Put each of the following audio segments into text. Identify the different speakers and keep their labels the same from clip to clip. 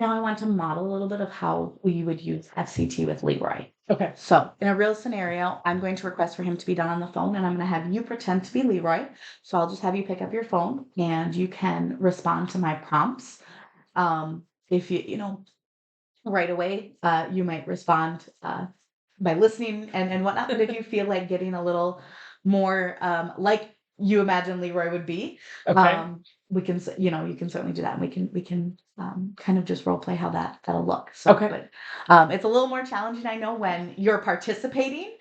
Speaker 1: Now I want to model a little bit of how we would use FCT with Leroy.
Speaker 2: Okay.
Speaker 1: So, in a real scenario, I'm going to request for him to be done on the phone, and I'm going to have you pretend to be Leroy. So, I'll just have you pick up your phone and you can respond to my prompts. If right away, you might respond by listening and whatnot. But if you feel like getting a little more like you imagine Leroy would be,
Speaker 2: Okay.
Speaker 1: we can, you can certainly do that. And we can kind of just role play how that'll look. So,
Speaker 2: Okay.
Speaker 1: but it's a little more challenging, I know, when you're participating.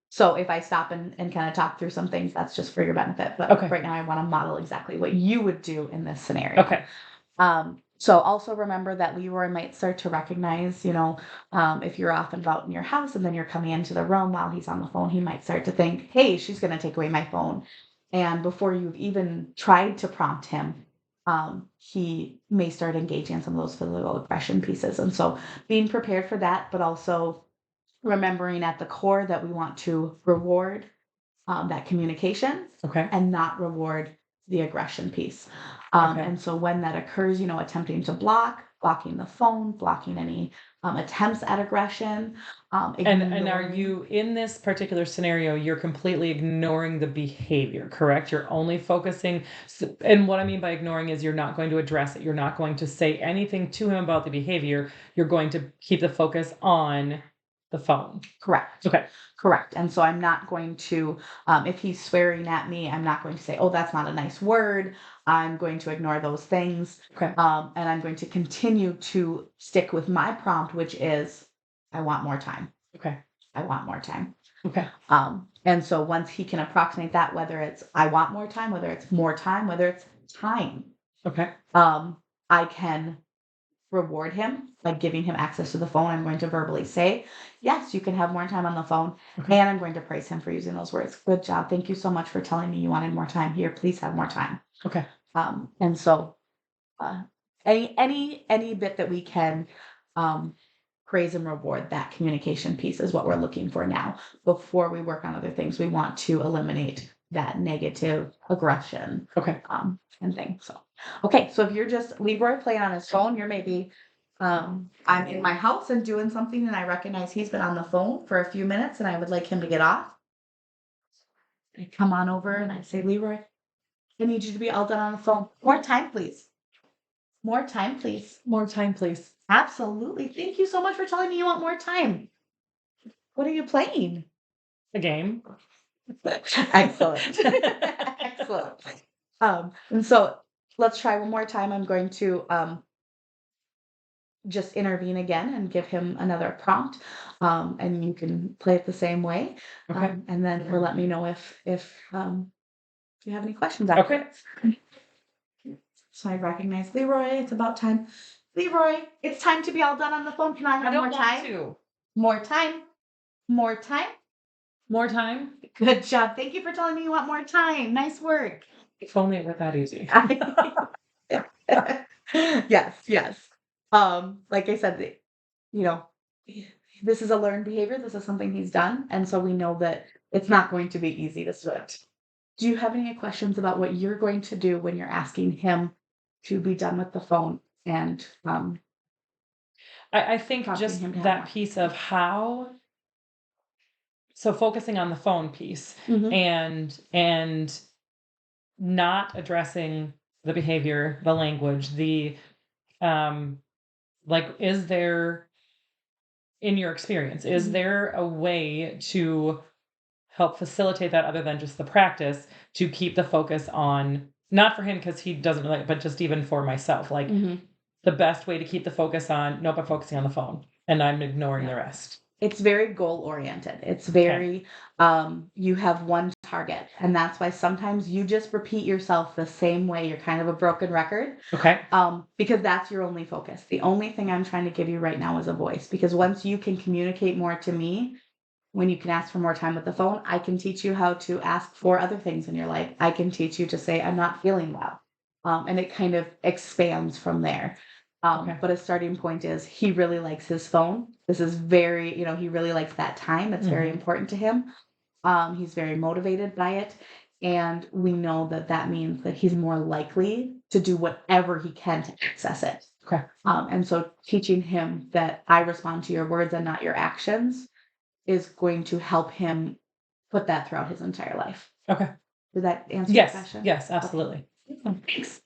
Speaker 1: So if I stop and kind of talk through some things, that's just for your benefit. But
Speaker 2: Okay.
Speaker 1: right now, I want to model exactly what you would do in this scenario.
Speaker 2: Okay.
Speaker 1: So also remember that Leroy might start to recognize, if you're off and about in your house and then you're coming into the room while he's on the phone, he might start to think, hey, she's going to take away my phone. And before you've even tried to prompt him, he may start engaging in some of those physical aggression pieces. And so being prepared for that, but also remembering at the core that we want to reward that communication
Speaker 2: Okay.
Speaker 1: and not reward the aggression piece.
Speaker 2: Okay.
Speaker 1: And so when that occurs, attempting to blocking the phone, blocking any attempts at aggression,
Speaker 2: And are
Speaker 1: ignoring.
Speaker 2: you in this particular scenario, you're completely ignoring the behavior, correct? You're only focusing, and what I mean by ignoring is you're not going to address it. You're not going to say anything to him about the behavior. You're going to keep the focus on the phone.
Speaker 1: Correct.
Speaker 2: Okay.
Speaker 1: Correct. And so I'm not going to, if he's swearing at me, I'm not going to say, oh, that's not a nice word. I'm going to ignore those things.
Speaker 2: Okay.
Speaker 1: And I'm going to continue to stick with my prompt, which is, I want more time.
Speaker 2: Okay.
Speaker 1: I want more time.
Speaker 2: Okay.
Speaker 1: And so once he can approximate that, whether it's I want more time, whether it's more time, whether it's time,
Speaker 2: Okay.
Speaker 1: I can reward him by giving him access to the phone. I'm going to verbally say, yes, you can have more time on the phone.
Speaker 2: Okay.
Speaker 1: And I'm going to praise him for using those words. Good job. Thank you so much for telling me you wanted more time. Here, please have more time.
Speaker 2: Okay.
Speaker 1: And so uh, any bit that we can praise and reward that communication piece is what we're looking for now. Before we work on other things, we want to eliminate that negative aggression
Speaker 2: Okay.
Speaker 1: and things. So, okay, so if you're just Leroy playing on his phone, you're maybe I'm in my house and doing something, and I recognize he's been on the phone for a few minutes, and I would like him to get off. I come on over and I say, Leroy, I need you to be all done on the phone. More time, please. More time, please.
Speaker 2: More time, please.
Speaker 1: Absolutely. Thank you so much for telling me you want more time. What are you playing?
Speaker 2: A game.
Speaker 1: Excellent. Excellent. And so let's try one more time. I'm going to just intervene again and give him another prompt. And you can play it the same way.
Speaker 2: Okay.
Speaker 1: And then or let me know if you have any questions
Speaker 2: Okay.
Speaker 1: afterwards. So I recognize Leroy. It's about time. Leroy, it's time to be all done on the phone. Can I have more time?
Speaker 2: to.
Speaker 1: More time. More time.
Speaker 2: More time?
Speaker 1: Good job. Thank you for telling me you want more time. Nice work.
Speaker 2: If only it were that easy.
Speaker 1: Yes, yes. Like I said, you know, this is a learned behavior. This is something he's done, and so we know that it's not going to be easy to switch. Do you have any questions about what you're going to do when you're asking him to be done with the phone and
Speaker 2: I think
Speaker 1: prompting
Speaker 2: just
Speaker 1: him to have
Speaker 2: that
Speaker 1: more?
Speaker 2: piece of how, so focusing on the phone piece
Speaker 1: Mhm.
Speaker 2: and not addressing the behavior, the language, the um like, is there, in your experience, is
Speaker 1: Mhm.
Speaker 2: there a way to help facilitate that other than just the practice to keep the focus on, not for him because he doesn't like, but just even for myself, like
Speaker 1: Mhm.
Speaker 2: the best way to keep the focus on, nope, I'm focusing on the phone and I'm ignoring
Speaker 1: Yeah.
Speaker 2: the rest.
Speaker 1: It's very goal oriented. It's
Speaker 2: Okay.
Speaker 1: very, you have one target. And that's why sometimes you just repeat yourself the same way. You're kind of a broken record.
Speaker 2: Okay.
Speaker 1: Because that's your only focus. The only thing I'm trying to give you right now is a voice. Because once you can communicate more to me, when you can ask for more time with the phone, I can teach you how to ask for other things in your life. I can teach you to say, I'm not feeling well. And it kind of expands from there.
Speaker 2: Okay.
Speaker 1: But a starting point is he really likes his phone. This is very, he really likes that time. It's very
Speaker 2: Mhm.
Speaker 1: important to him. He's very motivated by it. And we know that that means that he's more likely to do whatever he can to access it.
Speaker 2: Okay.
Speaker 1: And so teaching him that I respond to your words and not your actions is going to help him put that throughout his entire life.
Speaker 2: Okay.
Speaker 1: Did that answer your
Speaker 2: Yes.
Speaker 1: question?
Speaker 2: Yes, absolutely.
Speaker 1: Thanks.